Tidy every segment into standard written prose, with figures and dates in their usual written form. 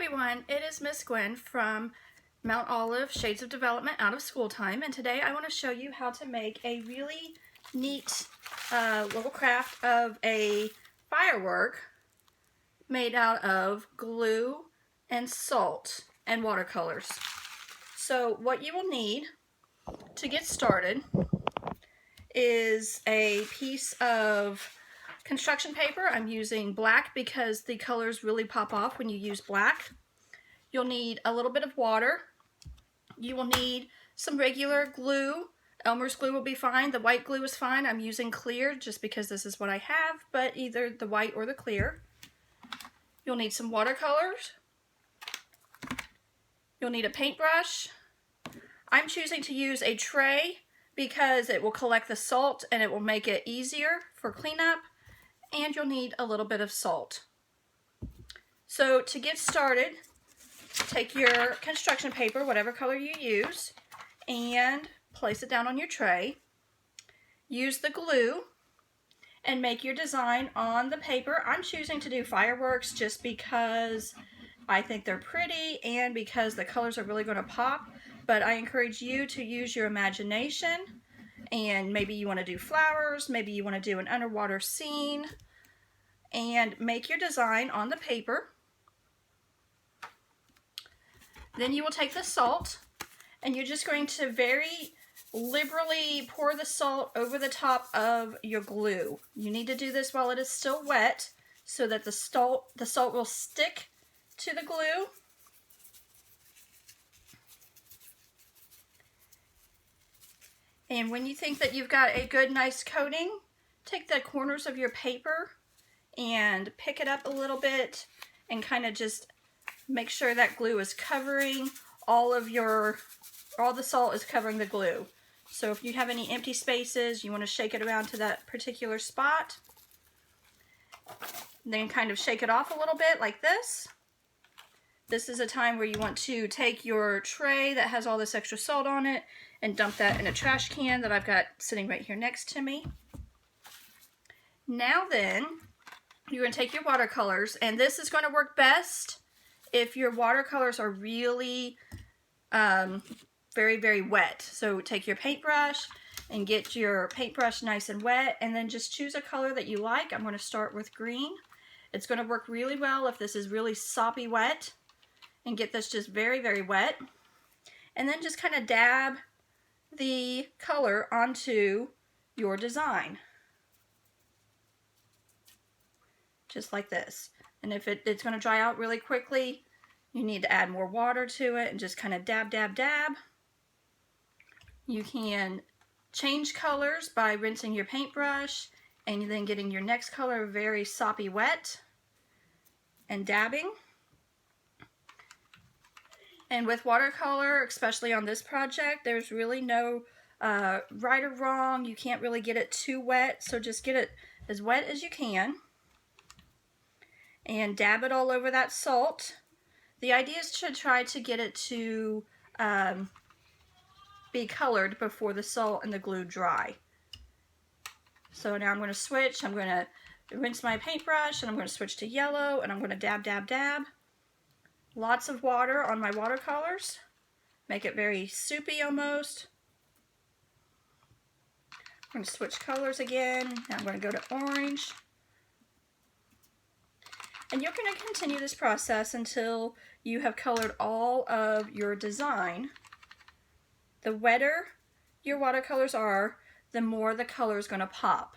everyone, it is Miss Gwen from Mount Olive Shades of Development Out of School Time, and today I want to show you how to make a really neat little craft of a firework made out of glue and salt and watercolors. So what you will need to get started is a piece of construction paper. I'm using black because the colors really pop off when you use black. You'll need a little bit of water. You will need some regular glue. Elmer's glue will be fine. The white glue is fine. I'm using clear just because this is what I have, but either the white or the clear. You'll need some watercolors. You'll need a paintbrush. I'm choosing to use a tray because it will collect the salt and it will make it easier for cleanup. And you'll need a little bit of salt. So to get started, take your construction paper, whatever color you use, and place it down on your tray. Use the glue and make your design on the paper. I'm choosing to do fireworks just because I think they're pretty and because the colors are really going to pop, but I encourage you to use your imagination. And maybe you want to do flowers, maybe you want to do an underwater scene, and make your design on the paper. Then you will take the salt, and you're just going to very liberally pour the salt over the top of your glue. You need to do this while it is still wet so that the salt will stick to the glue. And when you think that you've got a good, nice coating, take the corners of your paper and pick it up a little bit and kind of just make sure that glue is covering all the salt is covering the glue. So if you have any empty spaces, you want to shake it around to that particular spot. Then kind of shake it off a little bit like this. This is a time where you want to take your tray that has all this extra salt on it and dump that in a trash can that I've got sitting right here next to me. Now then, you're going to take your watercolors, and this is going to work best if your watercolors are really very, very wet. So take your paintbrush and get your paintbrush nice and wet, and then just choose a color that you like. I'm going to start with green. It's going to work really well if this is really soppy wet, and get this just very, very wet. And then just kind of dab the color onto your design. Just like this. And if it's going to dry out really quickly, you need to add more water to it and just kind of dab, dab, dab. You can change colors by rinsing your paintbrush and then getting your next color very soppy wet and dabbing. And with watercolor, especially on this project, there's really no right or wrong. You can't really get it too wet, so just get it as wet as you can. And dab it all over that salt. The idea is to try to get it to be colored before the salt and the glue dry. So now I'm going to switch. I'm going to rinse my paintbrush, and I'm going to switch to yellow, and I'm going to dab, dab, dab. Lots of water on my watercolors. Make it very soupy almost. I'm going to switch colors again. Now I'm going to go to orange. And you're going to continue this process until you have colored all of your design. The wetter your watercolors are, the more the color is going to pop.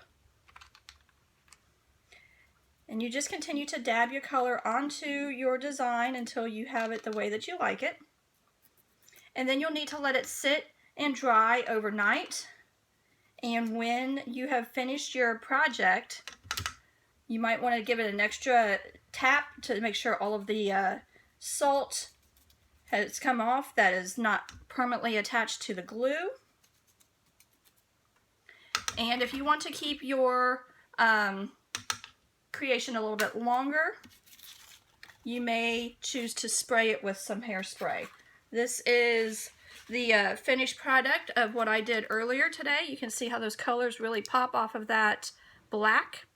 And you just continue to dab your color onto your design until you have it the way that you like it. And then you'll need to let it sit and dry overnight. And when you have finished your project, you might want to give it an extra tap to make sure all of the salt has come off that is not permanently attached to the glue. And if you want to keep your creation a little bit longer, you may choose to spray it with some hairspray. This is the finished product of what I did earlier today. You can see how those colors really pop off of that black.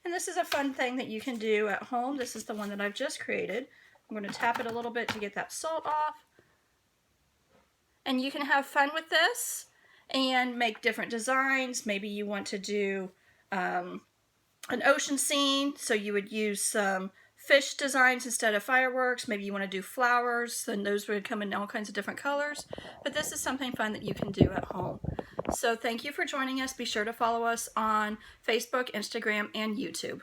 And this is a fun thing that you can do at home. This is the one that I've just created. I'm going to tap it a little bit to get that salt off. And you can have fun with this and make different designs. Maybe you want to do an ocean scene, so you would use some fish designs instead of fireworks. Maybe you want to do flowers, then those would come in all kinds of different colors. But this is something fun that you can do at home. So thank you for joining us. Be sure to follow us on Facebook, Instagram, and YouTube.